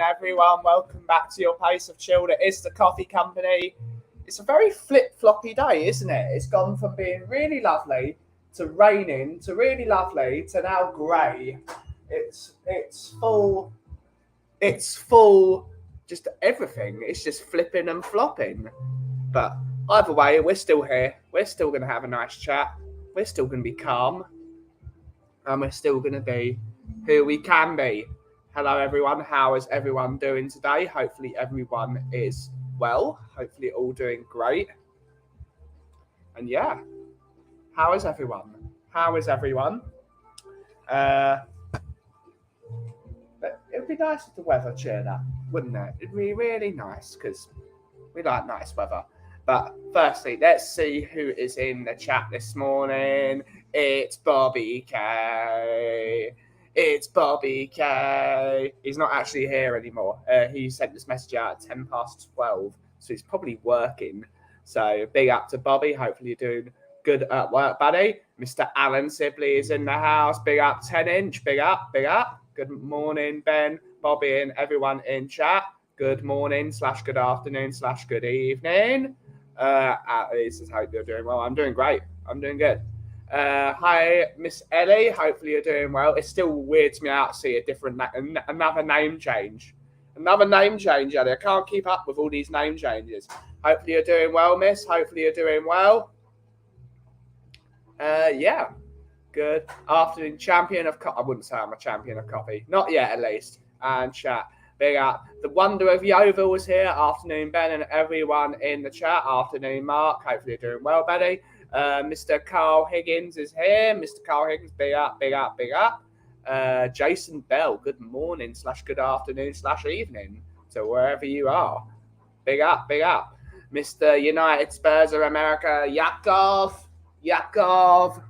everyone. Welcome back to your place of chilled. It is the Coffee Company. It's a very flip-floppy day, isn't it? It's gone from being really lovely to raining to really lovely to now grey. It's full. It's full. Just everything. It's just flipping and flopping. But either way, we're still here. We're still going to have a nice chat. We're still going to be calm. And we're still going to be who we can be. Hello, everyone. How is everyone doing today? Hopefully, everyone is well. Hopefully, all doing great. And yeah, how is everyone? How is everyone? But it would be nice if the weather cheered up, wouldn't it? It'd be really nice because we like nice weather. But firstly, let's see who is in the chat this morning. It's Bobby K. It's Bobby K. He's not actually here anymore. He sent this message out at 12:10, so he's probably working. So big up to Bobby. Hopefully you're doing good at work, buddy. Mr. Alan Sibley is in the house. Big up 10-inch. Big up, big up. Good morning, Ben, Bobby, and everyone in chat. Good morning / good afternoon / good evening. At least I hope you're doing well. I'm doing great. I'm doing good. Hi, Miss Ellie. Hopefully you're doing well. It still weirds me out to see a different another name change. Another name change, Ellie. I can't keep up with all these name changes. Hopefully you're doing well, miss. Hopefully you're doing well. Yeah. Good afternoon, champion of coffee. I wouldn't say I'm a champion of coffee. Not yet, at least. And chat. Big up. The wonder of Yeovil was here. Afternoon, Ben, and everyone in the chat. Afternoon, Mark. Hopefully you're doing well, Betty. Mr. Carl Higgins is here. Mr. Carl Higgins, big up, big up, big up. Jason Bell, good morning / good afternoon / evening to wherever you are. Big up, big up. Mr. United Spurs of America, Yakov,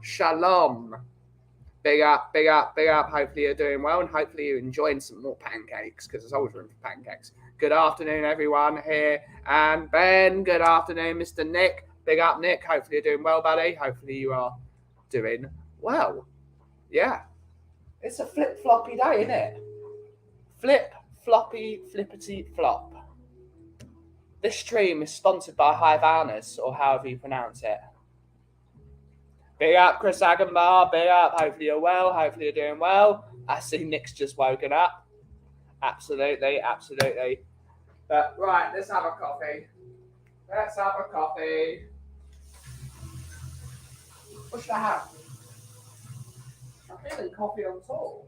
shalom. Big up, big up, big up. Hopefully you're doing well and hopefully you're enjoying some more pancakes because there's always room for pancakes. Good afternoon, everyone here. And Ben, good afternoon, Mr. Nick. Big up, Nick. Hopefully you're doing well, buddy. Hopefully you are doing well. Yeah. It's a flip-floppy day, isn't it? Flip, floppy, flippity, flop. This stream is sponsored by Hivanus, or however you pronounce it. Big up, Chris Agenbar. Big up. Hopefully you're well. Hopefully you're doing well. I see Nick's just woken up. Absolutely, absolutely. But right, let's have a coffee. Let's have a coffee. What should I have? I'm feeling coffee on tour.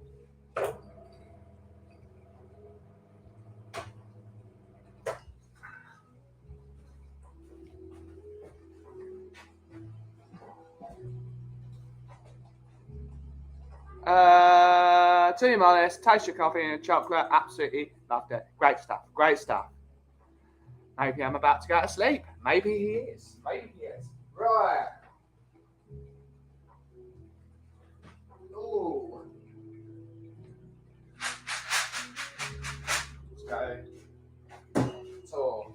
To be honest, taste your coffee and chocolate. Absolutely loved it. Great stuff. Great stuff. Maybe I'm about to go to sleep. Maybe he is. Maybe he is. Right. Ooh. Let's go. Tour.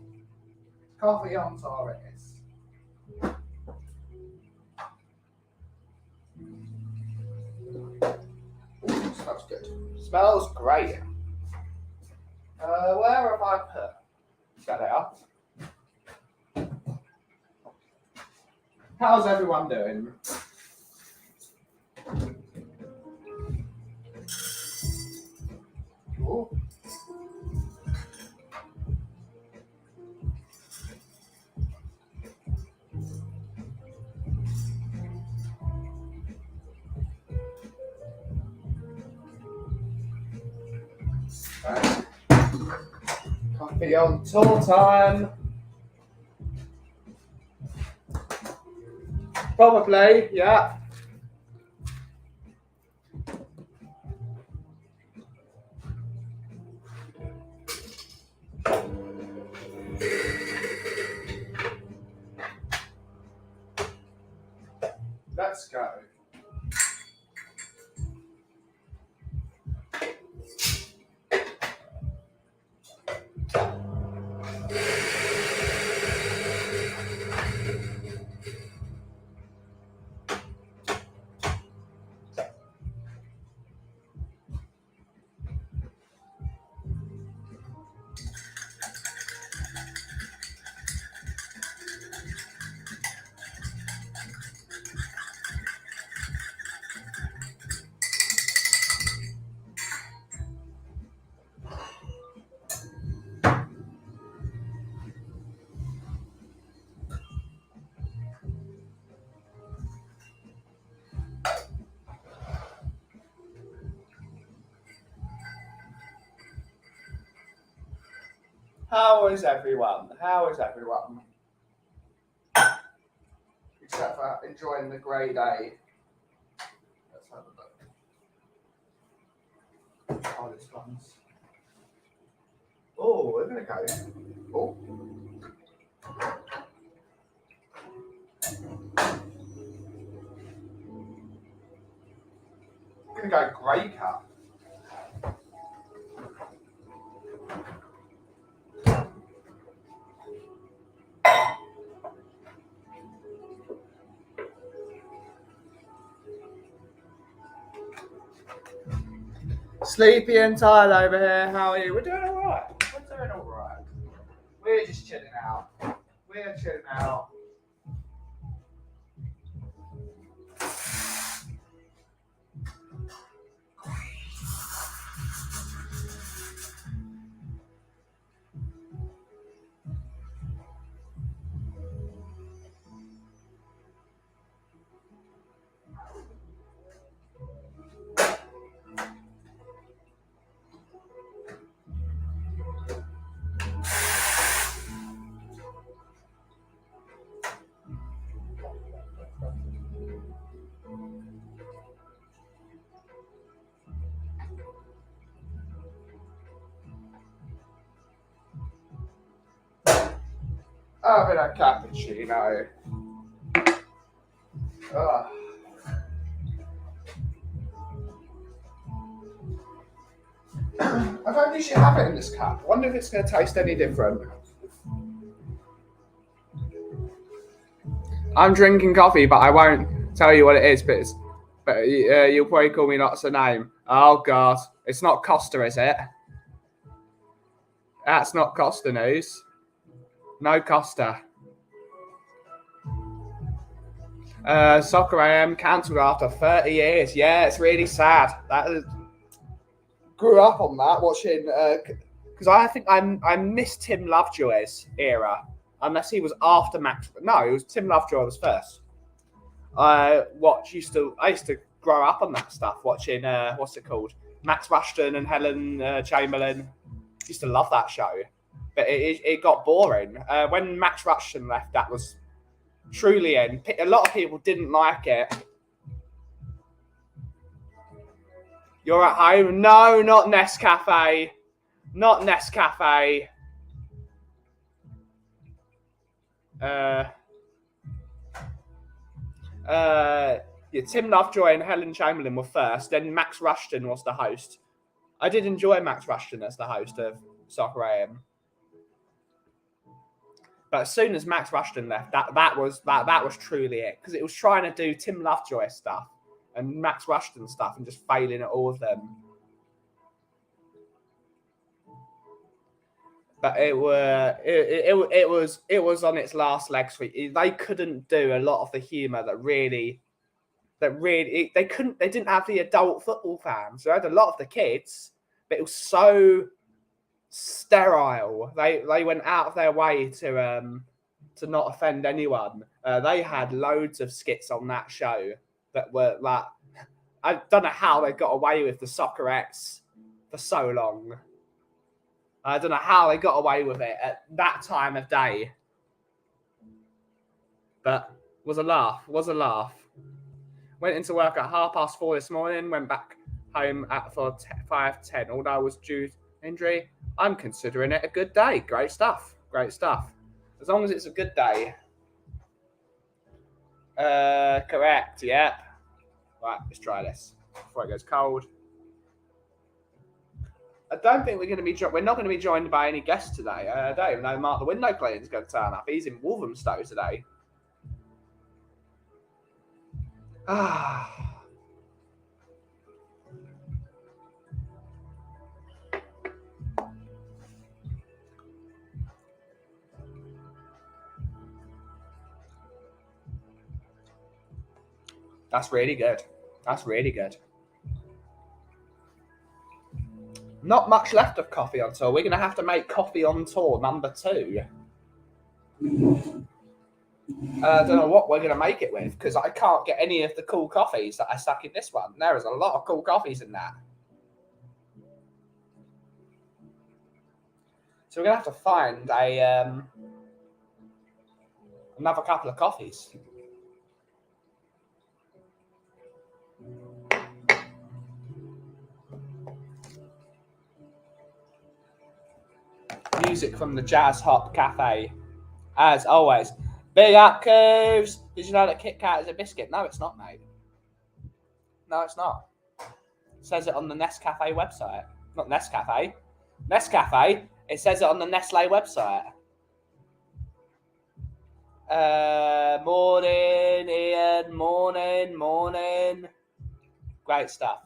Coffee on tour it is. Ooh, smells good. Smells great. Where have I put? There they are. How's everyone doing? Ooh. Okay. Coffee on tour time. Probably, yeah. Let's go. How is everyone? Except for enjoying the grey day. Let's have a look. Oh, this one's. Oh, we're going to go. Oh. We're going to go grey cup. Sleepy and tired over here. How are you? We're doing all right. We're just chilling out. Having a cappuccino. I don't usually have it in this cup. I wonder if it's going to taste any different. I'm drinking coffee, but I won't tell you what it is. But you'll probably call me lots of name. Oh God, it's not Costa, is it? That's not Costa news. No Costa. Soccer AM cancelled after 30 years. Yeah, it's really sad. Grew up on that watching because I think I missed Tim Lovejoy's era, unless he was after Max. No, it was Tim Lovejoy was first. I used to grow up on that stuff, watching what's it called, Max Rushton and Helen Chamberlain. Used to love that show, but it got boring when Max Rushton left. That was truly end. A lot of people didn't like it. You're at home? No, not Nescafe. Not Nescafe. Yeah, Tim Lovejoy and Helen Chamberlain were first. Then Max Rushton was the host. I did enjoy Max Rushton as the host of Soccer AM. But as soon as Max Rushton left, that was truly it, because it was trying to do Tim Lovejoy stuff and Max Rushton stuff and just failing at all of them. But it was on its last legs. They couldn't do a lot of the humour they didn't have the adult football fans. They had a lot of the kids, but it was so sterile. They went out of their way to not offend anyone. They had loads of skits on that show that were like, I don't know how they got away with the Soccerettes for so long. I don't know how they got away with it at that time of day. But was a laugh. Went into work at 4:30 this morning, went back home for 5:10. Although I was due injury, I'm considering it a good day. Great stuff. As long as it's a good day. Correct, yeah. Right, let's try this before it goes cold. I don't think we're not going to be joined by any guests today. I don't even know Mark the Window Cleaner is going to turn up. He's in Walthamstow today. That's really good. Not much left of Coffee on Tour. We're going to have to make Coffee on Tour number 2. I don't know what we're going to make it with, because I can't get any of the cool coffees that I stuck in this one. There is a lot of cool coffees in that. So we're going to have to find a another couple of coffees. Music from the Jazz Hop Cafe, as always. Big up, Coos! Did you know that Kit Kat is a biscuit? No, it's not, mate. No, it's not. It says it on the Nescafe website. Not Nescafe. Nescafe. It says it on the Nestle website. Morning, Ian. Morning. Great stuff.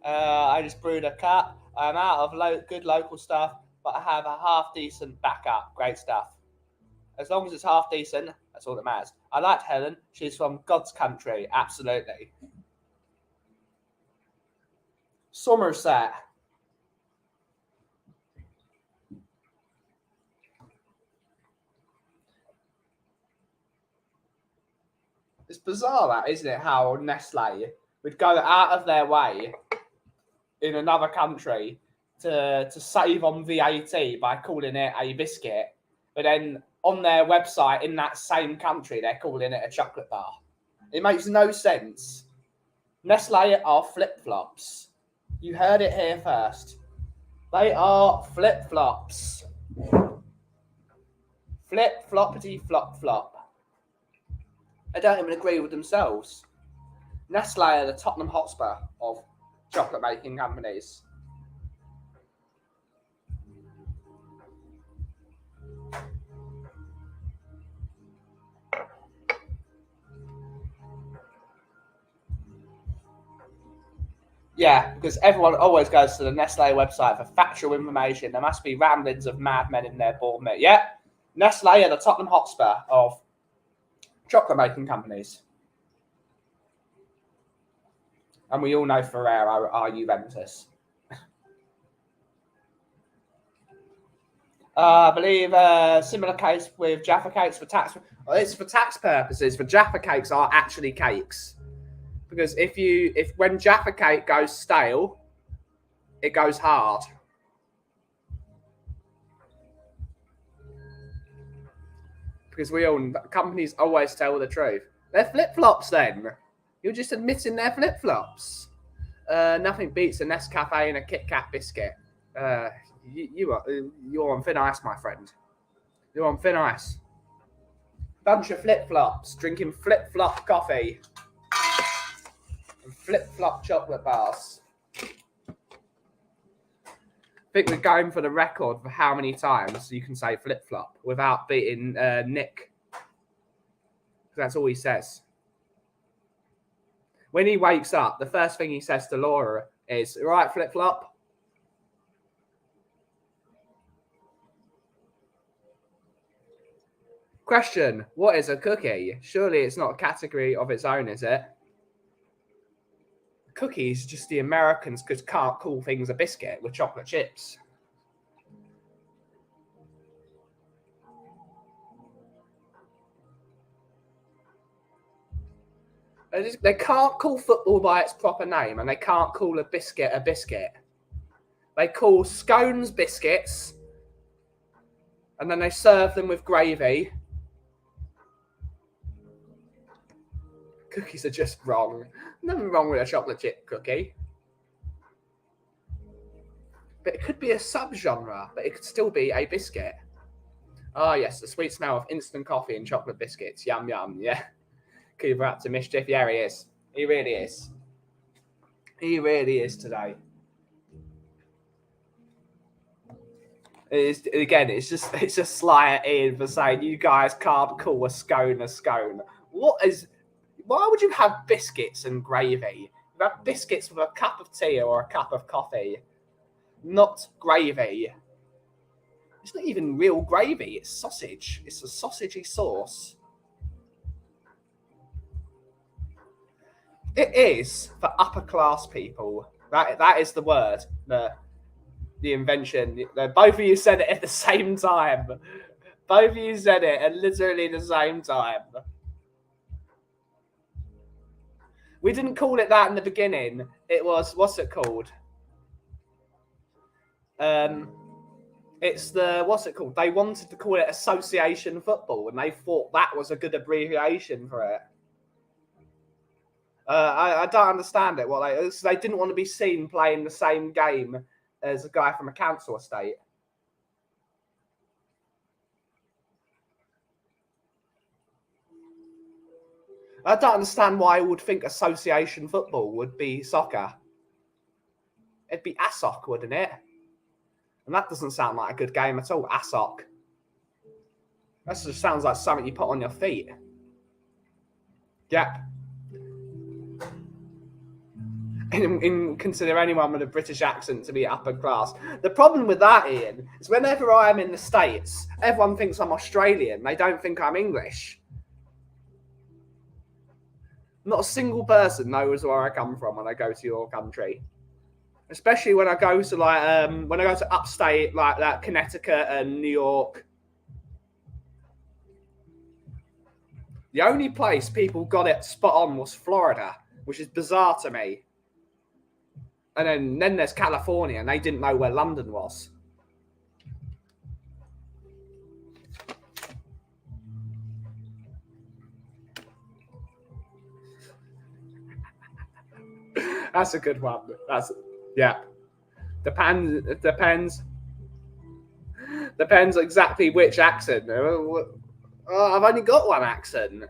I just brewed a cup. I'm out of good local stuff, but I have a half decent backup. Great stuff. As long as it's half decent, that's all that matters. I liked Helen. She's from God's country. Absolutely. Somerset. It's bizarre, that, isn't it? How Nestle would go out of their way in another country to save on VAT by calling it a biscuit, but then on their website in that same country, they're calling it a chocolate bar. It makes no sense. Nestle are flip-flops. You heard it here first. They are flip-flops. Flip-floppity-flop-flop. They don't even agree with themselves. Nestle are the Tottenham Hotspur of chocolate-making companies. Yeah, because everyone always goes to the Nestle website for factual information. There must be ramblings of madmen in their board meeting. Yeah, Nestle are the Tottenham Hotspur of chocolate-making companies. And we all know Ferrero are Juventus. I believe a similar case with Jaffa cakes for tax. Well, it's for tax purposes. For Jaffa cakes are actually cakes. Because if when Jaffa cake goes stale, it goes hard. Because companies always tell the truth. They're flip-flops then. You're just admitting they're flip-flops. Nothing beats a Nescafe and a Kit Kat biscuit. You're on thin ice, my friend. You're on thin ice. Bunch of flip-flops, drinking flip-flop coffee. And flip-flop chocolate bars. I think we're going for the record for how many times you can say flip-flop without beating Nick. That's all he says. When he wakes up, the first thing he says to Laura is, right, flip-flop? Question, what is a cookie? Surely it's not a category of its own, is it? Cookies, just the Americans can't call things a biscuit with chocolate chips. They can't call football by its proper name, and they can't call a biscuit a biscuit. They call scones biscuits, and then they serve them with gravy. Cookies are just wrong. Nothing wrong with a chocolate chip cookie. But it could be a subgenre, but it could still be a biscuit. Ah, yes, the sweet smell of instant coffee and chocolate biscuits. Yum, yum, yeah. Cooper up to mischief. Yeah, he is. He really is. He really is today. It's just sly in for saying you guys can't call a scone a scone. Why would you have biscuits and gravy? You have biscuits with a cup of tea or a cup of coffee, not gravy. It's not even real gravy. It's sausage. It's a sausagey sauce. It is for upper class people. That is the word. The invention. Both of you said it at the same time. Both of you said it at literally the same time. We didn't call it that in the beginning. It was, what's it called? It's the, what's it called? They wanted to call it association football, and they thought that was a good abbreviation for it. I don't understand it. They didn't want to be seen playing the same game as a guy from a council estate. I don't understand why I would think association football would be soccer. It'd be ASOC, wouldn't it? And that doesn't sound like a good game at all, ASOC. That just sounds like something you put on your feet. Yep. Consider anyone with a British accent to be upper class. The problem with that, Ian, is whenever I am in the States, everyone thinks I'm Australian. They don't think I'm English. Not a single person knows where I come from when I go to your country. Especially when I go to upstate, like that, Connecticut and New York. The only place people got it spot on was Florida, which is bizarre to me. And then there's California, and they didn't know where London was. That's a good one. Yeah. Depends exactly which accent. Oh, I've only got one accent.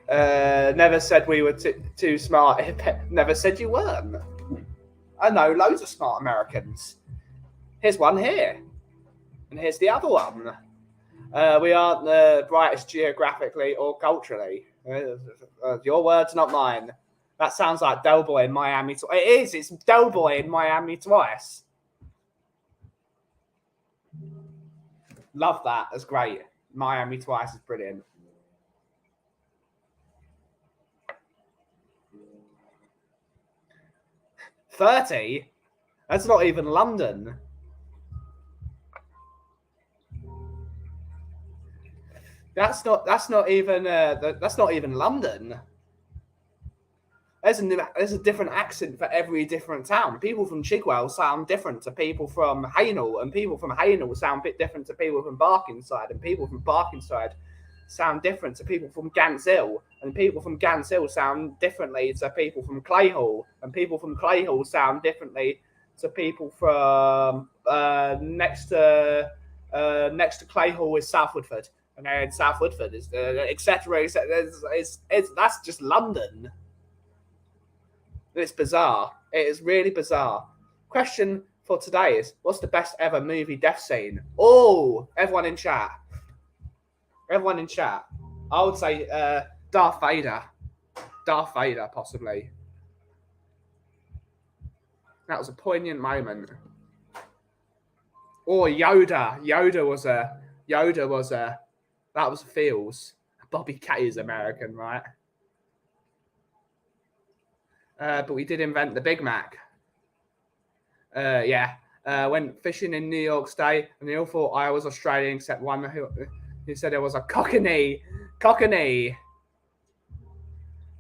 Never said we were too smart. Never said you weren't. I know loads of smart Americans. Here's one here. And here's the other one. We aren't the brightest geographically or culturally. Your words, not mine. That sounds like Del Boy in Miami. It is. It's Del Boy in Miami twice. Love that. That's great. Miami twice is brilliant. $30? That's not even London. That's not even London. There's a different accent for every different town. People from Chigwell sound different to people from Hainault, and people from Hainault sound a bit different to people from Barkingside, and people from Barkingside sound different to people from Gants Hill, and people from Gants Hill sound differently to people from Clayhall, and people from Clayhall sound differently to people from next to Clayhall is South Woodford, and then South Woodford is etc. That's just London. It's bizarre. It is really bizarre. Question for today is, what's the best ever movie death scene? Oh, everyone in chat. I would say Darth Vader. Darth Vader, possibly. That was a poignant moment. Or Yoda. That was feels. Bobby K is American, right? But we did invent the Big Mac. Yeah. Went fishing in New York State, and they all thought I was Australian, except one who said it was a Cockney.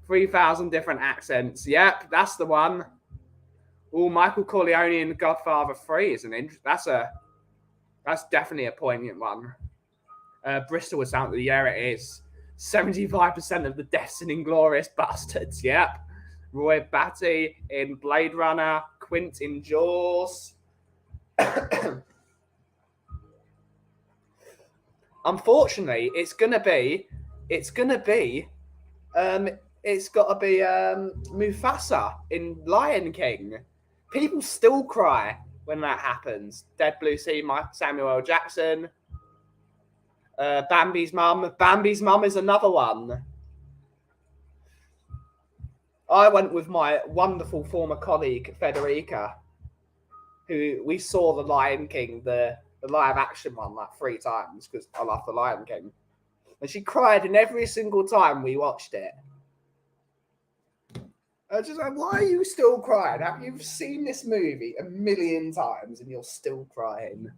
3,000 different accents. Yep, that's the one. Oh, Michael Corleone in Godfather 3 is that's definitely a poignant one. Bristol was out. Yeah, it is. 75% of the deaths in Inglourious Bastards. Yep. Roy Batty in Blade Runner. Quint in Jaws. Unfortunately, it's got to be Mufasa in Lion King. People still cry when that happens. Dead Blue Sea, Samuel L. Jackson. Bambi's mum. Bambi's mum is another one. I went with my wonderful former colleague, Federica, who we saw The Lion King, the live action one, like 3 times, because I love The Lion King. And she cried in every single time we watched it. I was just like, why are you still crying? Have you seen this movie 1,000,000 times and you're still crying?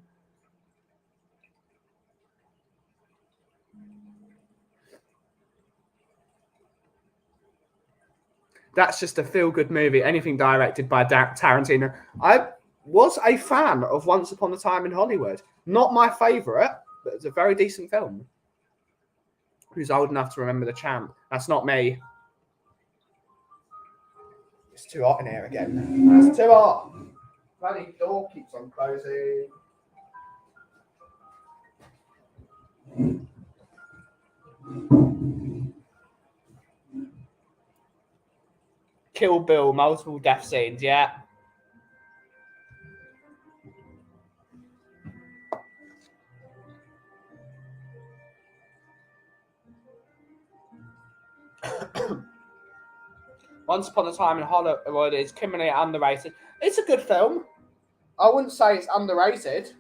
That's just a feel-good movie. Anything directed by Tarantino. I was a fan of Once Upon a Time in Hollywood. Not my favourite, but it's a very decent film. Who's old enough to remember The Champ? That's not me. It's too hot in here again. It's too hot. Bloody door keeps on closing. Kill Bill, multiple death scenes, yeah. Once Upon a Time in Hollywood is criminally underrated. It's a good film. I wouldn't say it's underrated.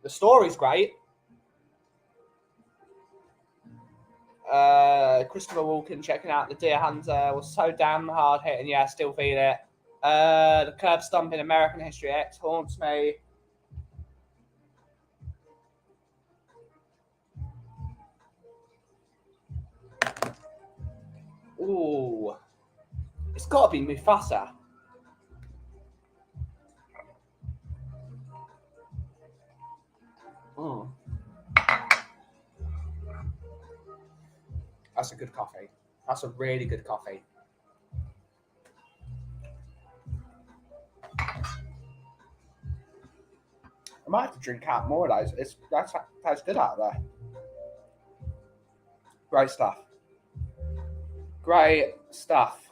The story's great. Christopher Walken checking out The Deer Hunter was so damn hard hitting. Yeah, I still feel it. The curb stomp in American History X haunts me. Ooh. It's got to be Mufasa. Mm. That's a good coffee. That's a really good coffee. I might have to drink out more of those. That's good out there. Great stuff. Great stuff.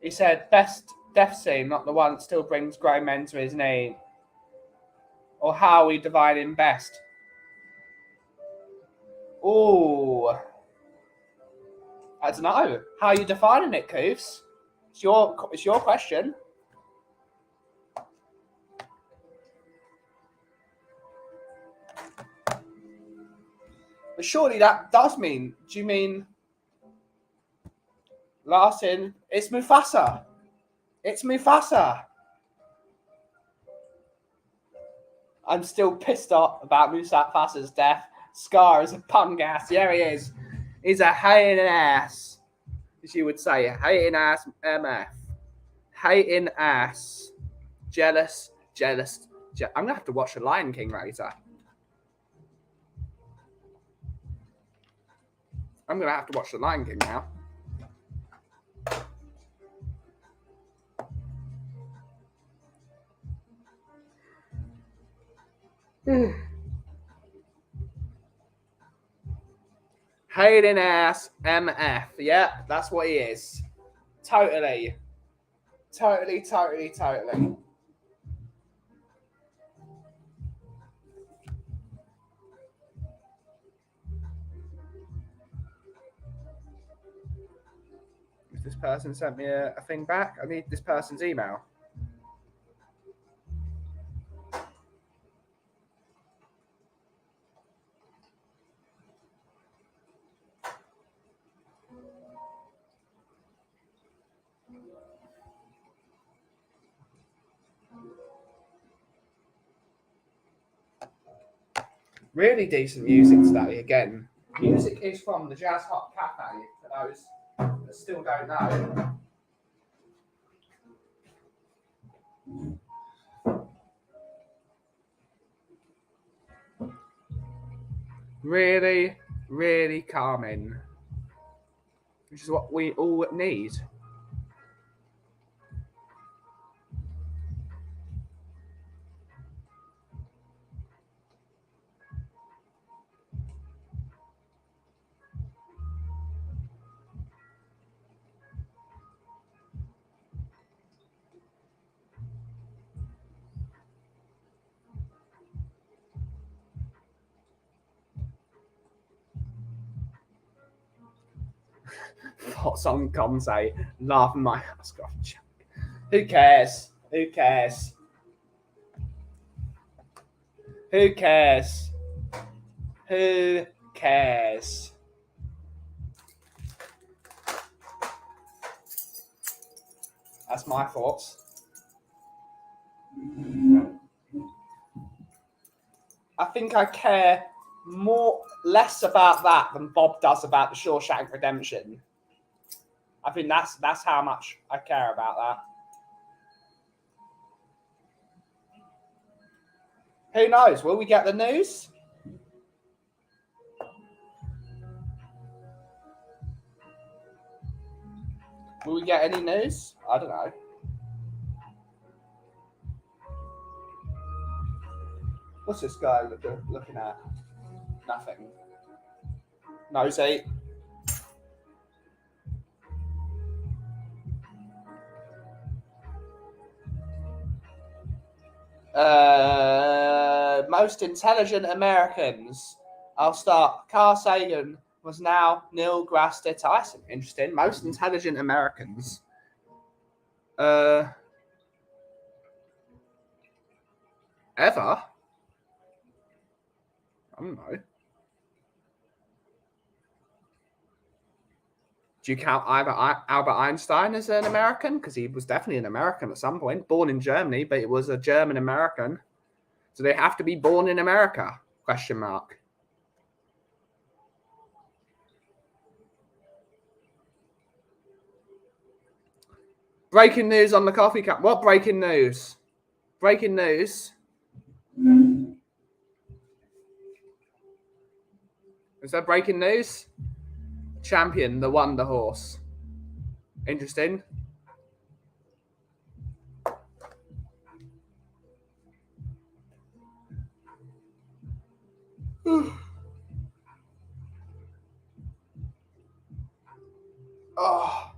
He said, best death scene, not the one that still brings grown men to his knee. Or how we divide him best. Ooh. I don't know. How are you defining it, Koofs? It's your question. But surely that does mean, do you mean last in? It's Mufasa. It's Mufasa. I'm still pissed off about Mufasa's death. Scar is a punk ass. Yeah, he is. He's a hating ass, as you would say. Hating ass MF. Hating ass. Jealous. I'm going to have to watch The Lion King later. I'm going to have to watch The Lion King now. Hating ass MF. Yeah, that's what he is. Totally. If this person sent me a thing back, I need this person's email. Really decent music today again. Music is from the Jazz Hop Cafe, for those that still don't know. Really, really calming. Which is what we all need. What's on Comsay? Laughing my ass off. Who cares? Who cares? Who cares? Who cares? That's my thoughts. I think I care less about that than Bob does about the Shawshank Redemption. I think that's how much I care about that. Who knows? Will we get the news? Will we get any news? I don't know. What's this guy looking at? Nothing. Nosy. Most intelligent Americans. I'll start. Carl Sagan was now Neil deGrasse Tyson. Interesting. Most intelligent Americans. Ever? I don't know. Do you count Albert Einstein as an American? Because he was definitely an American at some point. Born in Germany, but it was a German American. Do they have to be born in America? Question mark. Breaking news on the coffee cup. What breaking news? Breaking news. Is that breaking news? Champion, the Wonder Horse. Interesting. Oh.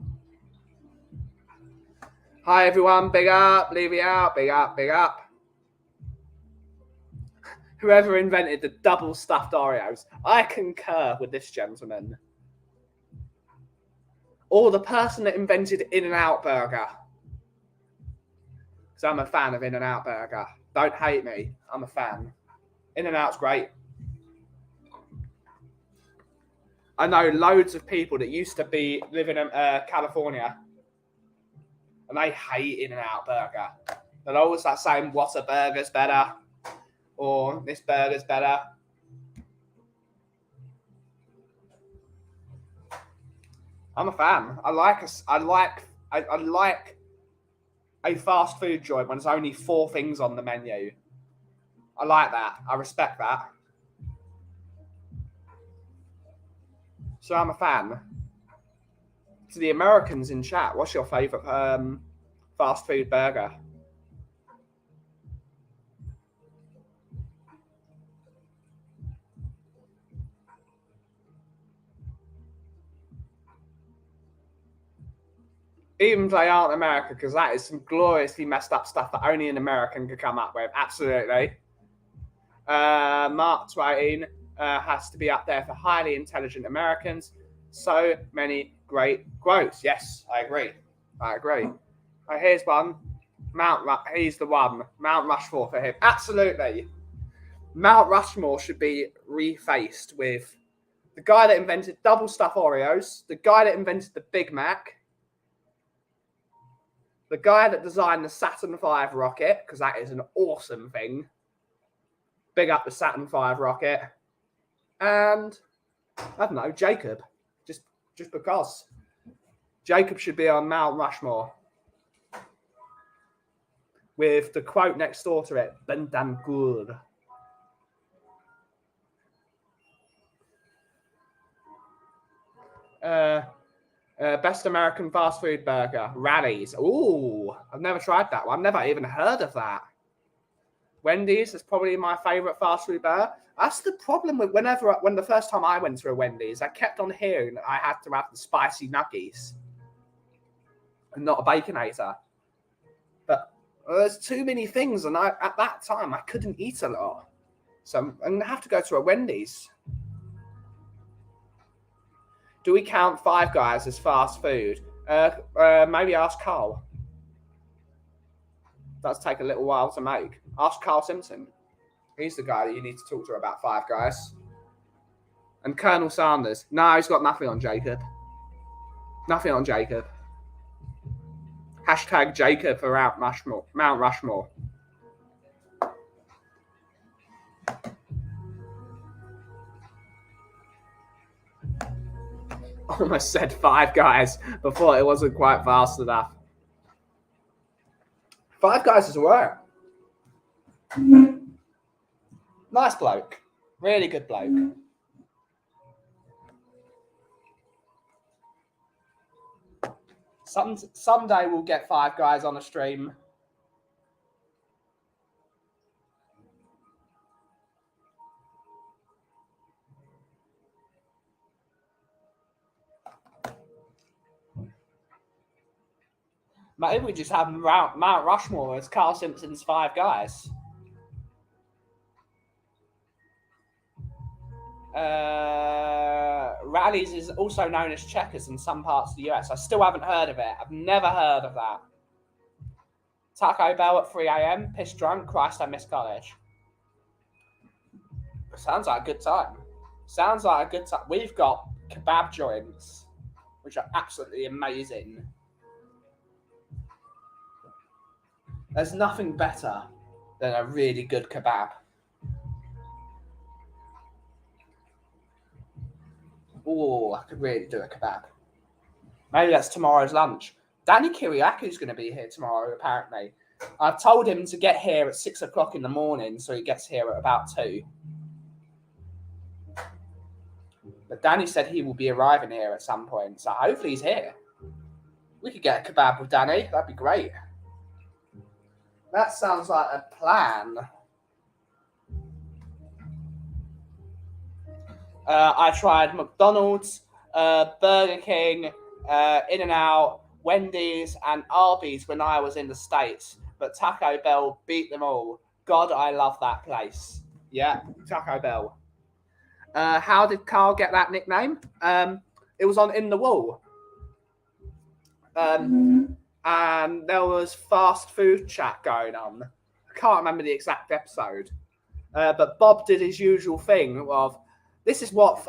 Hi everyone, big up, leave me out, big up, big up. Whoever invented the double stuffed Oreos, I concur with this gentleman. Or the person that invented In-N-Out Burger. Because I'm a fan of In-N-Out Burger. Don't hate me, I'm a fan. In-N-Out's great. I know loads of people that used to be living in California, and they hate In-N-Out Burger. They're always like saying, "What a burger's better," or "This burger's better." I'm a fan. I like a fast food joint when there's only 4 things on the menu. I like that. I respect that. So I'm a fan. To the Americans in chat, what's your favourite fast food burger? Even if they aren't America, because that is some gloriously messed up stuff that only an American could come up with. Absolutely. Mark Twain has to be up there for highly intelligent Americans. So many great quotes. Yes, I agree. Here's one. He's the one. Mount Rushmore for him. Absolutely. Mount Rushmore should be refaced with the guy that invented double stuff Oreos, the guy that invented the Big Mac, the guy that designed the Saturn V rocket, because that is an awesome thing. Big up the Saturn V rocket. And, I don't know, Jacob. Just because. Jacob should be on Mount Rushmore. With the quote next door to it, "Been damn good." Best American fast food burger, Rally's. Ooh, I've never tried that one. I've never even heard of that. Wendy's is probably my favorite fast food burger. That's the problem with when the first time I went to a Wendy's, I kept on hearing that I had to have the spicy nuggies and not a Baconator. But there's too many things, and at that time I couldn't eat a lot, so I'm gonna have to go to a Wendy's. Do we count Five Guys as fast food? Maybe ask Carl. Does take a little while to make. Ask Carl Simpson. He's the guy that you need to talk to about Five Guys. And Colonel Sanders. No, he's got nothing on Jacob. Nothing on Jacob. Hashtag Jacob for Mount Rushmore. Almost said Five Guys before it wasn't quite fast enough. Five Guys is alright. Nice bloke. Really good bloke. Someday we'll get Five Guys on a stream. Maybe we just have Mount Rushmore as Carl Simpson's Five Guys. Rallies is also known as Checkers in some parts of the US. I still haven't heard of it. I've never heard of that. Taco Bell at 3 a.m. Piss drunk. Christ, I miss college. Sounds like a good time. Sounds like a good time. We've got kebab joints, which are absolutely amazing. There's nothing better than a really good kebab. Oh, I could really do a kebab. Maybe that's tomorrow's lunch. Danny Kiriaku's going to be here tomorrow, apparently. I've told him to get here at 6 o'clock in the morning, so he gets here at about 2. But Danny said he will be arriving here at some point, so hopefully he's here. We could get a kebab with Danny. That'd be great. That sounds like a plan. I tried McDonald's, Burger King, In-N-Out, Wendy's, and Arby's when I was in the States, but Taco Bell beat them all. God, I love that place. Yeah, Taco Bell. How did Carl get that nickname? It was on In the Wall. And there was fast food chat going on. I can't remember the exact episode. But Bob did his usual thing of, this is what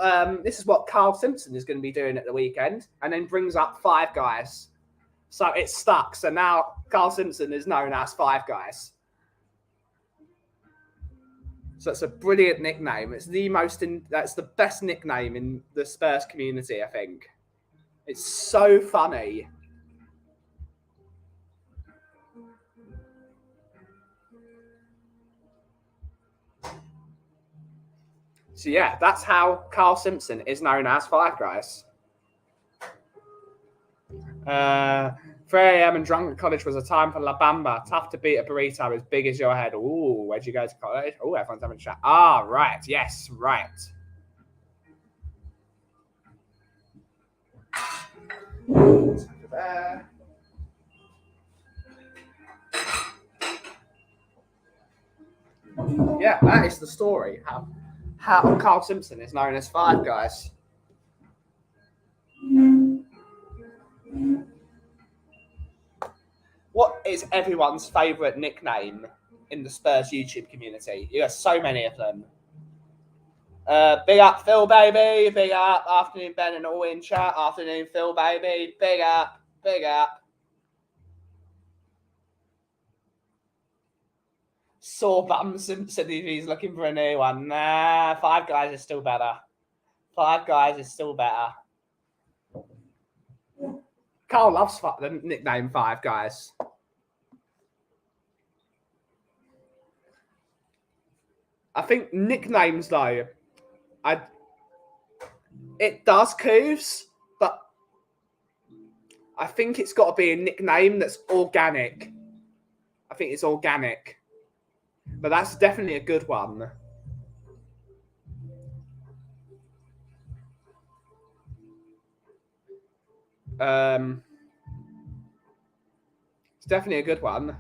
Carl Simpson is going to be doing at the weekend, and then brings up Five Guys. So it stuck. So now Carl Simpson is known as Five Guys. So it's a brilliant nickname. It's that's the best nickname in the Spurs community, I think. It's so funny. So yeah, that's how Carl Simpson is known as Five Guys. 3 a.m. and drunk at college was a time for La Bamba. Tough to beat a burrito as big as your head. Ooh, where'd you go to college? Oh, everyone's having a chat. Ah, right. Yes, right. There. Yeah, that is the story. How Carl Simpson is known as Five Guys. What is everyone's favourite nickname in the Spurs YouTube community? You got so many of them. Big up Phil, baby. Big up. Afternoon Ben and all in chat. Afternoon Phil, baby. Big up. Big up. Sore bum Simpson if he's looking for a new one. Nah, Five Guys is still better. Five Guys is still better. Carl loves the nickname Five Guys. I think nicknames, though, it does Coos, but I think it's got to be a nickname that's organic. I think it's organic. But that's definitely a good one. It's definitely a good one.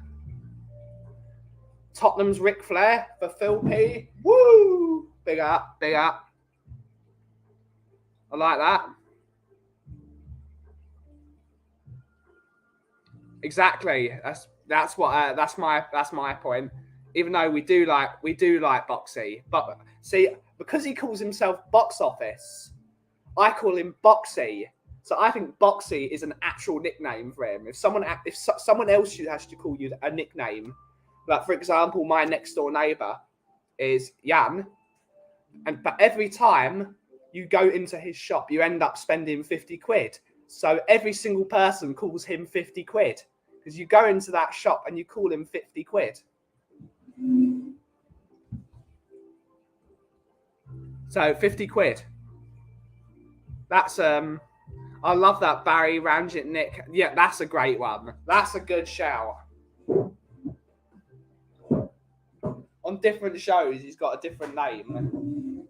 Tottenham's Ric Flair for Phil P. Woo! Big up, big up. I like that. Exactly. That's my point. Even though we do like Boxy, but see, because he calls himself Box Office, I call him Boxy. So I think Boxy is an actual nickname for him. If someone else has to call you a nickname, like for example, my next door neighbor is Jan, but every time you go into his shop, you end up spending 50 quid. So every single person calls him 50 quid because you go into that shop and you call him 50 quid. So 50 quid. That's I love that Barry Ranjit Nick. Yeah, that's a great one. That's a good shout. On different shows, he's got a different name.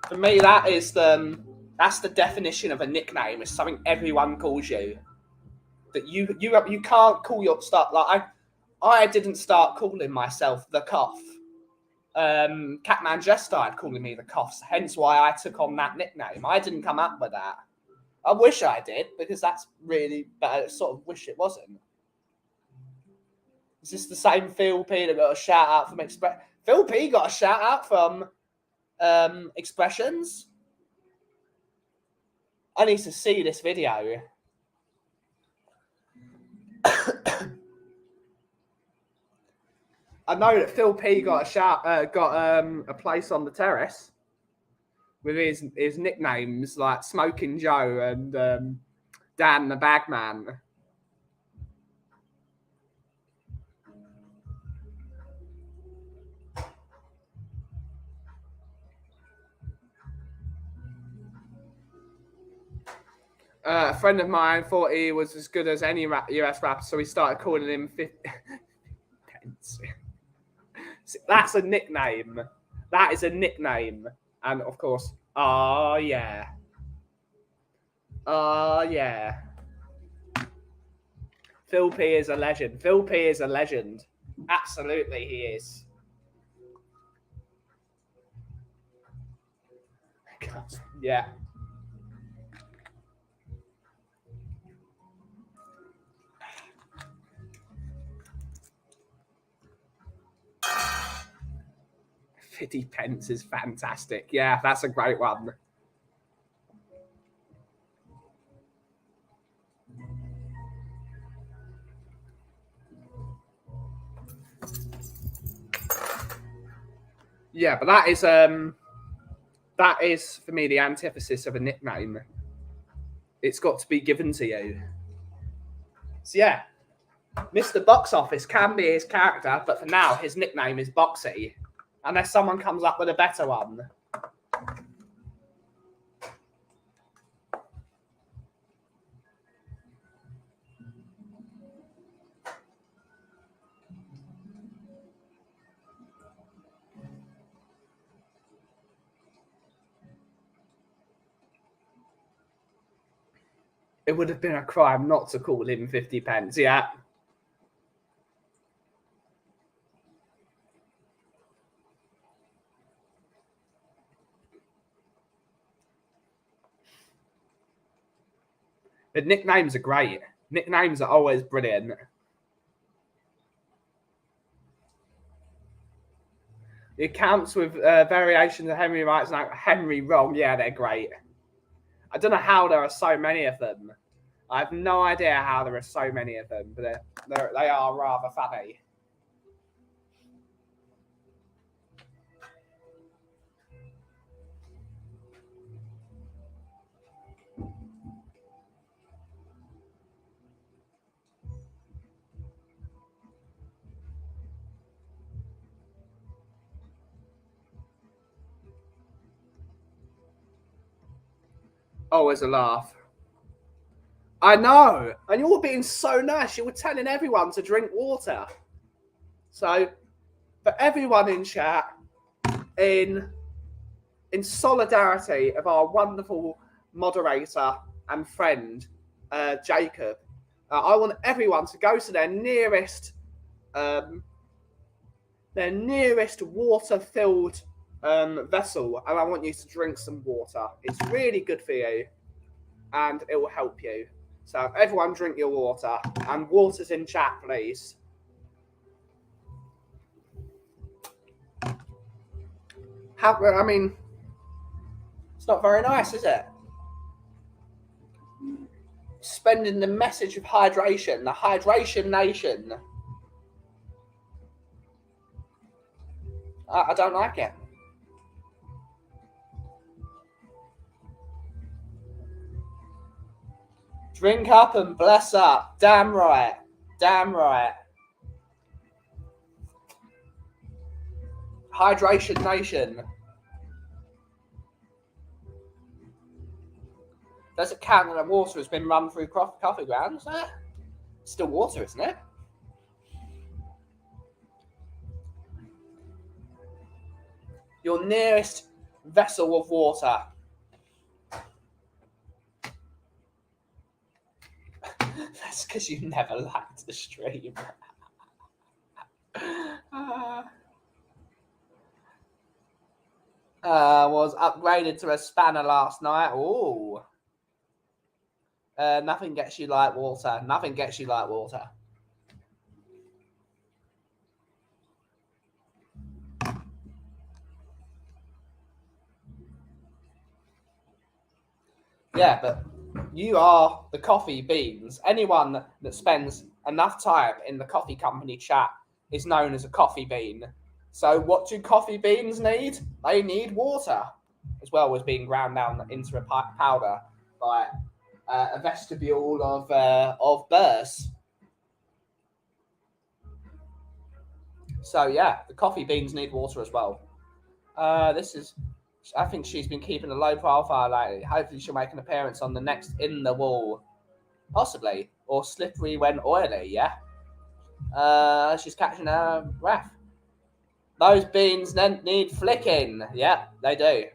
For me, that's the definition of a nickname. It's something everyone calls you. That you can't call your start like I didn't start calling myself the Cough. Catman just started calling me the Coughs, hence why I took on that nickname. I didn't come up with that. I wish I did, because that's really, but I sort of wish it wasn't. Is this the same Phil P that got a shout out from Phil P got a shout out from Expressions? I need to see this video. I know that Phil P got a place on the terrace with his nicknames like Smoking Joe and Dan the Bagman. A friend of mine thought he was as good as any US rapper, so he started calling him 50 pence. That's a nickname. That is a nickname. And of course, oh yeah. Oh yeah. Phil P is a legend. Phil P is a legend. Absolutely, he is. Yeah. £50 is fantastic. Yeah, that's a great one. Yeah, but that is for me the antithesis of a nickname. It's got to be given to you. So yeah, Mr. Box Office can be his character, but for now his nickname is Boxy, unless someone comes up with a better one. It would have been a crime not to call him 50 pence, yeah. The nicknames are great. Nicknames are always brilliant. The accounts with variations of Henry Wright's name, Henry Wrong, yeah, they're great. I don't know how there are so many of them. I have no idea how there are so many of them, but they are rather funny. Always a laugh. I know. And you're being so nice. You were telling everyone to drink water. So, for everyone in chat, in solidarity of our wonderful moderator and friend, Jacob, I want everyone to go to their nearest water-filled vessel, and I want you to drink some water. It's really good for you, and it will help you. So everyone drink your water, and water's in chat, please. It's not very nice, is it? Spending the message of hydration, the hydration nation. I don't like it. Drink up and bless up. Damn right. Damn right. Hydration nation. There's a cannon of water has been run through coffee grounds. Still water, isn't it? Your nearest vessel of water. That's because you never liked the stream. Was upgraded to a spanner last night. Ooh. Nothing gets you like water. Nothing gets you like water. Yeah, but you are the coffee beans. Anyone that spends enough time in the coffee company chat is known as a coffee bean. So what do coffee beans need? They need water, as well as being ground down into a powder by a vestibule of burrs. So yeah, the coffee beans need water as well. I think she's been keeping a low profile lately. Hopefully she'll make an appearance on the next In the Wall. Possibly. Or Slippery When Oily, yeah? She's catching her breath. Those beans need flicking. Yeah, they do.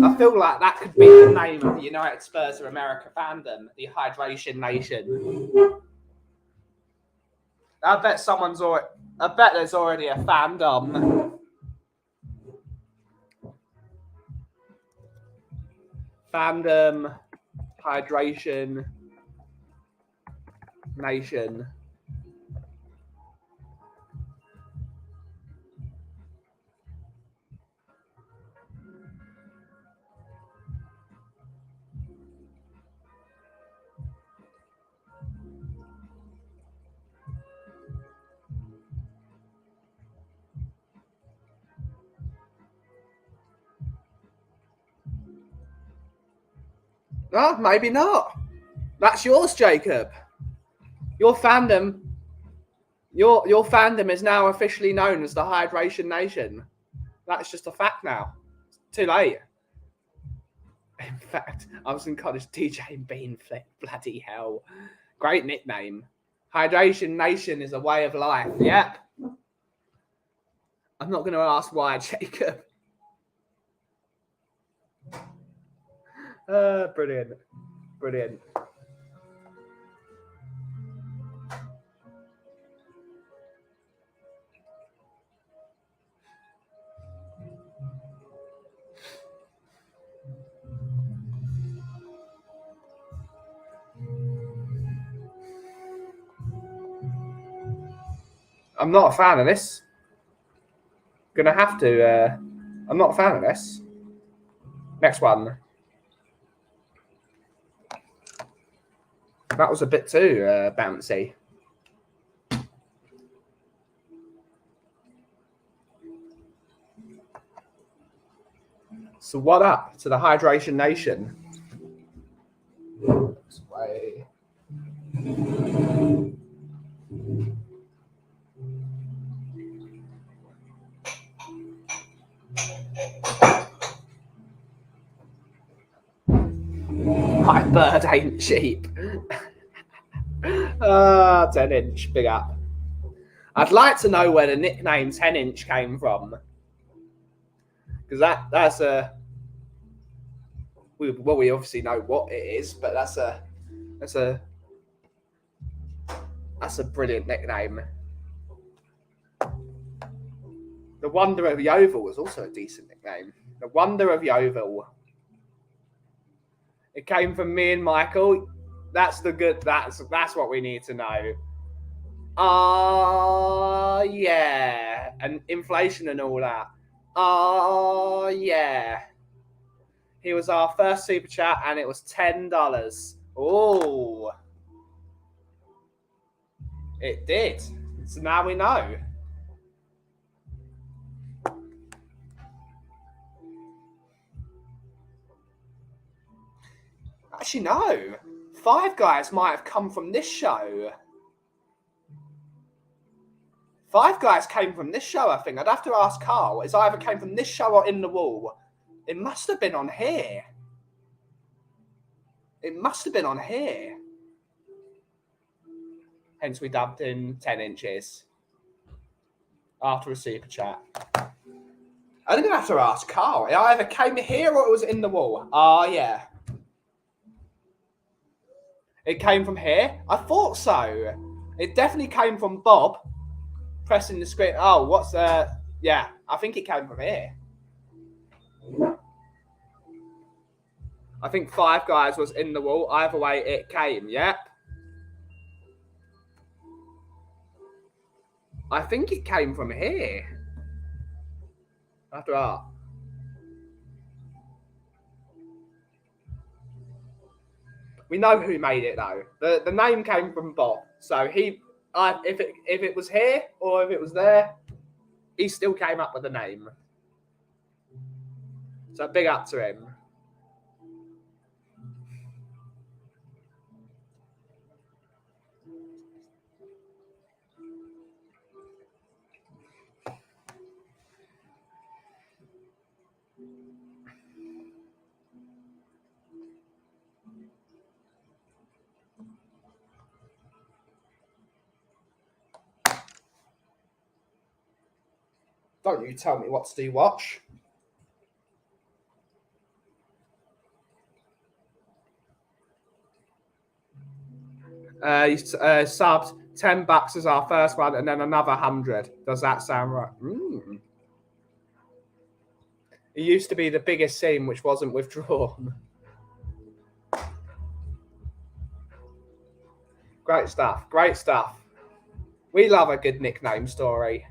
I feel like that could be the name of the United Spurs of America fandom, the Hydration Nation. I bet there's already a fandom. Fandom, Hydration Nation. No, maybe not. That's yours, Jacob. Your fandom is now officially known as the Hydration Nation. That's just a fact now. It's too late. In fact, I was in college DJing Beanflip. Bloody hell. Great nickname. Hydration Nation is a way of life. Yep. I'm not going to ask why, Jacob. Brilliant. Brilliant. I'm not a fan of this. Gonna have to. I'm not a fan of this. Next one. That was a bit too bouncy. So what up to the Hydration Nation? This way. My bird ain't cheap. 10-inch, big up. I'd like to know where the nickname 10-inch came from. Because that's a... we obviously know what it is, but that's a brilliant nickname. The Wonder of Yeovil was also a decent nickname. The Wonder of Yeovil. It came from me and Michael. That's the good. That's what we need to know. Yeah, and inflation and all that. Yeah. He was our first super chat, and it was $10. Oh, it did. So now we know. Actually, no. Five Guys might have come from this show. Five Guys came from this show, I think. I'd have to ask Carl. It either came from this show or In the Wall. It must have been on here. It must have been on here. Hence, we dubbed in 10 inches after a super chat. I'm going to have to ask Carl. It either came here or it was In the Wall. Yeah. It came from here? I thought so. It definitely came from Bob pressing the screen. Oh, what's yeah, I think it came from here. I think Five Guys was In the Wall. Either way, it came. Yep. I think it came from here. After art. We know who made it though. The name came from Bob. So if it was here or if it was there, he still came up with the name. So big up to him. Don't you tell me what to watch. You subbed $10 as our first one, and then another 100. Does that sound right? It used to be the biggest scene, which wasn't withdrawn. Great stuff. Great stuff. We love a good nickname story.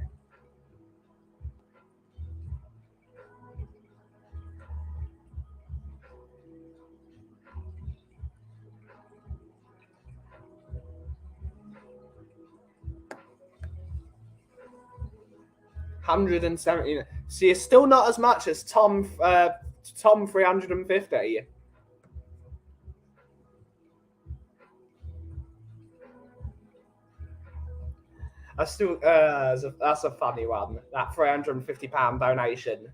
$170. See, it's still not as much as Tom 350. That's a funny one. That £350 donation.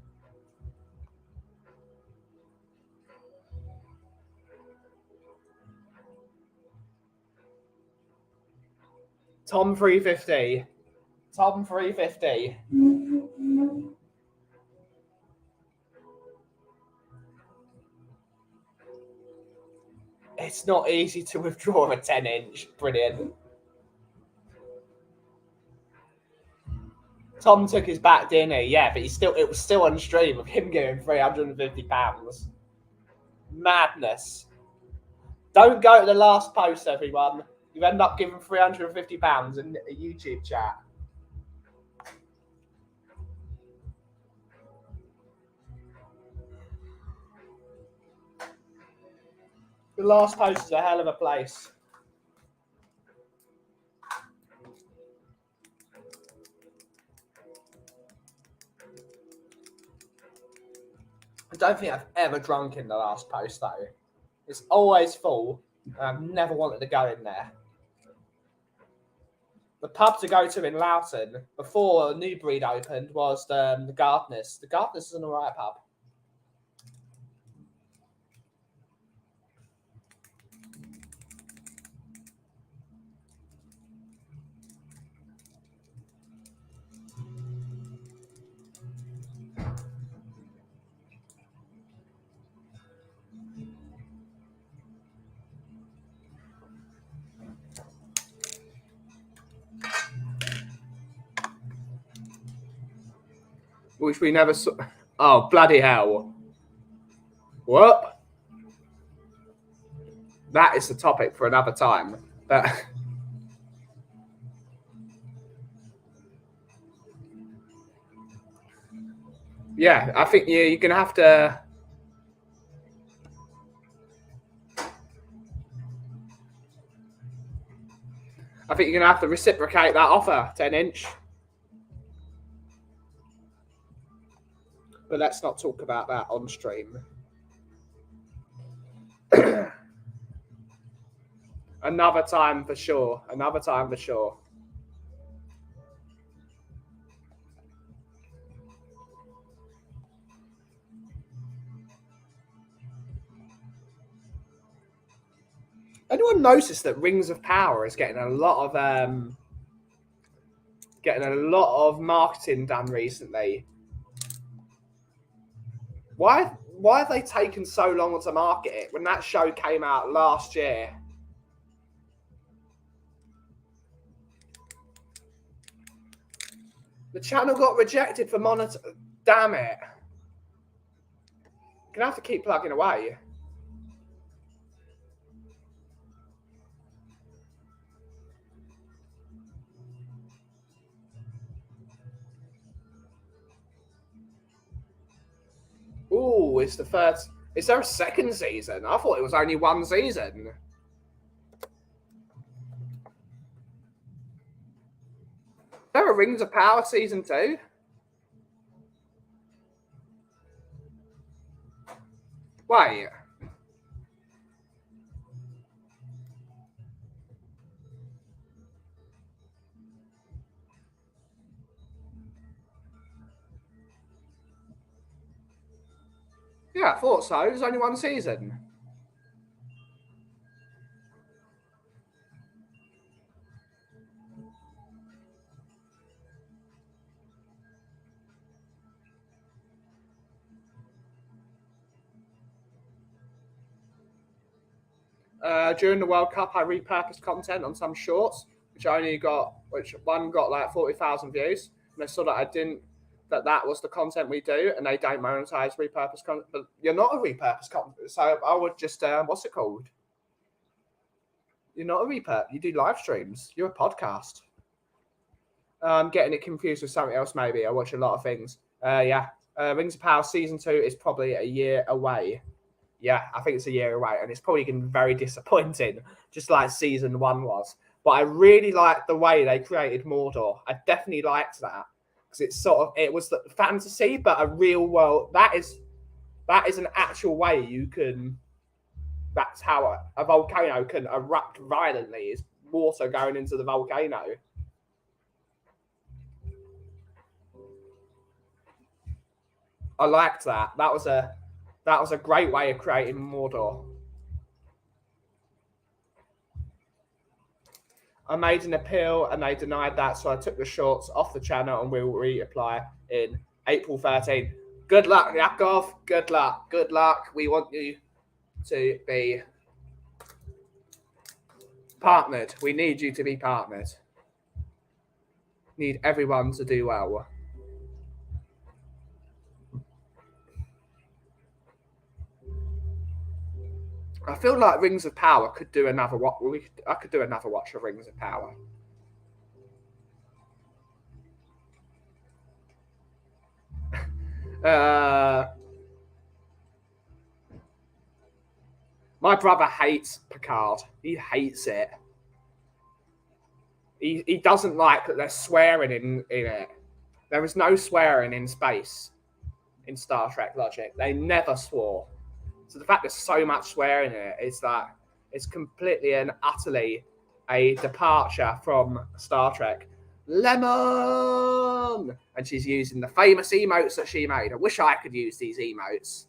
Tom 350. Tom 350. It's not easy to withdraw a 10-inch. Brilliant. Tom took his back, didn't he? Yeah, but it was still on stream of him giving £350. Madness. Don't go to the last post, everyone. You end up giving £350 in a YouTube chat. The last post is a hell of a place. I don't think I've ever drunk in the last post, though. It's always full. I've never wanted to go in there. The pub to go to in Loughton before New Breed opened was the Gardeners. The Gardeners is an alright pub. Which we never saw. Oh, bloody hell. What? that is the topic for another time. But yeah, I think you're going to have to. I think you're going to have to reciprocate that offer, 10-inch. But let's not talk about that on stream. Another time for sure. Another time for sure. Anyone notice that Rings of Power is getting a lot of marketing done recently? Why have they taken so long to market it when that show came out last year? The channel got rejected for monitor. Damn it. Gonna have to keep plugging away. Ooh, it's the first. Is there a second season? I thought it was only one season. Is there a Rings of Power season 2? Wait. Yeah, I thought so. It was only one season. During the World Cup, I repurposed content on some shorts, which one got like 40,000 views. And I saw that that was the content we do, and they don't monetize repurposed content. But you're not a repurposed content, so I would just what's it called? You're not a repurpose. You do live streams. You're a podcast. I'm getting it confused with something else. Maybe I watch a lot of things. Yeah, Rings of Power season 2 is probably a year away. Yeah, I think it's a year away, and it's probably going to be very disappointing, just like season 1 was. But I really liked the way they created Mordor. I definitely liked that because it was the fantasy, but a real world. That is an actual way you can. That's how a volcano can erupt violently. Is water going into the volcano. I liked that. That was a great way of creating Mordor. I made an appeal and they denied that, so I took the shorts off the channel and we'll reapply in April 13. Good luck, Yakov. Good luck. Good luck. We want you to be partnered. We need you to be partnered. Need everyone to do well. I feel like Rings of Power could do another watch. I could do another watch of Rings of Power. My brother hates Picard. He hates it. He doesn't like that they're swearing in it. There is no swearing in space in Star Trek logic. They never swore. So the fact there's so much swearing in it is that it's completely and utterly a departure from Star Trek. Lemon! And she's using the famous emotes that she made. I wish I could use these emotes.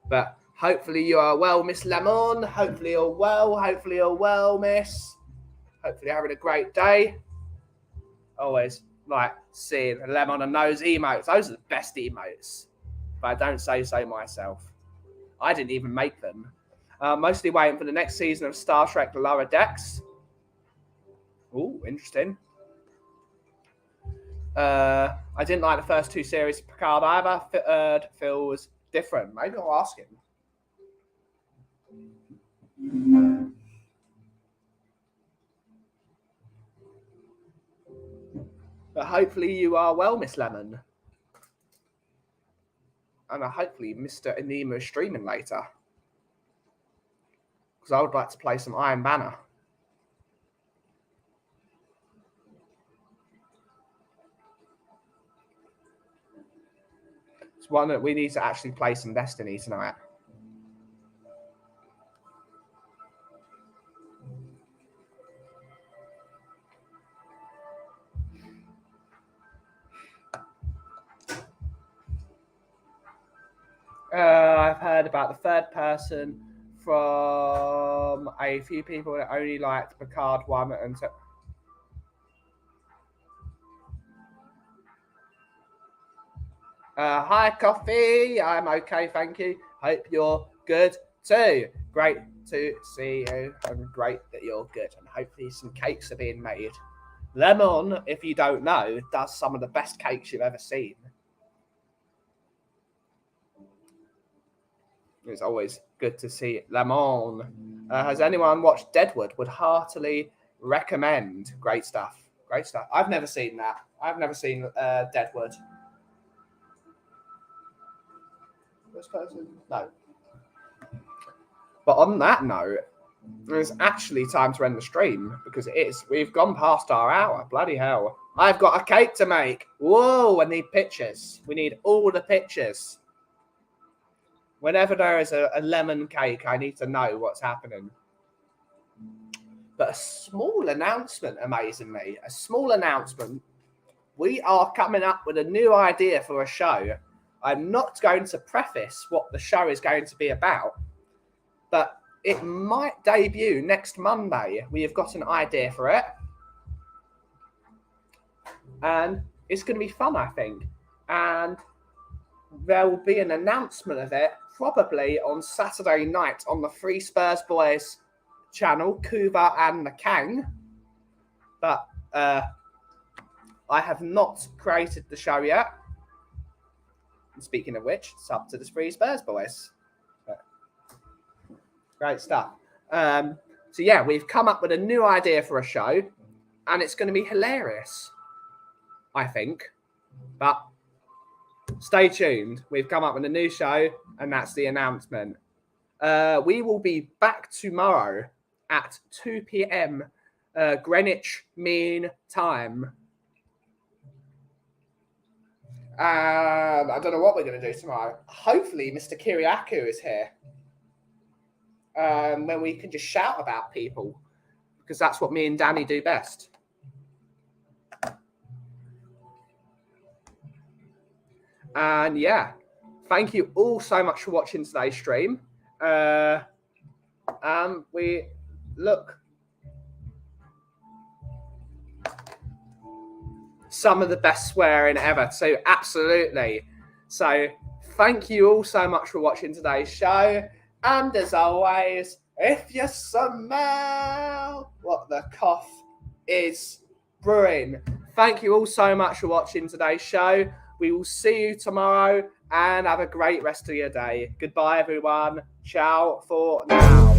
But hopefully you are well, Miss Lemon. Hopefully you're well. Hopefully you're well, miss. Hopefully you're having a great day. Always like seeing Lemon and those emotes. Those are the best emotes. But I don't say so myself. I didn't even make them. Mostly waiting for the next season of Star Trek Lower Decks. Ooh, interesting. I didn't like the first 2 series of Picard either. Third feels different. Maybe I'll ask him. But hopefully you are well, Miss Lemon. And hopefully Mr. Anima is streaming later. Because I would like to play some Iron Banner. It's one that we need to actually play some Destiny tonight. I've heard about the third person from a few people that only liked Picard 1 and 2. Hi, Kauffie. I'm okay, thank you. Hope you're good too. Great to see you and great that you're good. And hopefully some cakes are being made. Lemon, if you don't know, does some of the best cakes you've ever seen. It's always good to see Lemon. Has anyone watched Deadwood? Would heartily recommend. Great stuff. Great stuff. I've never seen that. I've never seen Deadwood. This person? No. But on that note, it's actually time to end the stream because we've gone past our hour. Bloody hell. I've got a cake to make. Whoa, I need pictures. We need all the pictures. Whenever there is a lemon cake, I need to know what's happening. But a small announcement, amazingly. A small announcement. We are coming up with a new idea for a show. I'm not going to preface what the show is going to be about, but it might debut next Monday. We have got an idea for it. And it's going to be fun, I think. And there will be an announcement of it probably on Saturday night on the Free Spurs Boys channel, Kuva and the Kang. But I have not created the show yet. And speaking of which, it's up to the Free Spurs Boys. Great stuff. So yeah, we've come up with a new idea for a show, and it's going to be hilarious, I think. But stay tuned. We've come up with a new show, and that's the announcement. We will be back tomorrow at 2 p.m. Greenwich Mean Time. I don't know what we're going to do tomorrow. Hopefully, Mr. Kiriakou is here. When we can just shout about people, because that's what me and Danny do best. And yeah, thank you all so much for watching today's stream. We look some of the best swearing ever. So absolutely. So thank you all so much for watching today's show. And as always, if you smell what the cough is brewing, thank you all so much for watching today's show. We will see you tomorrow and have a great rest of your day. Goodbye, everyone. Ciao for now.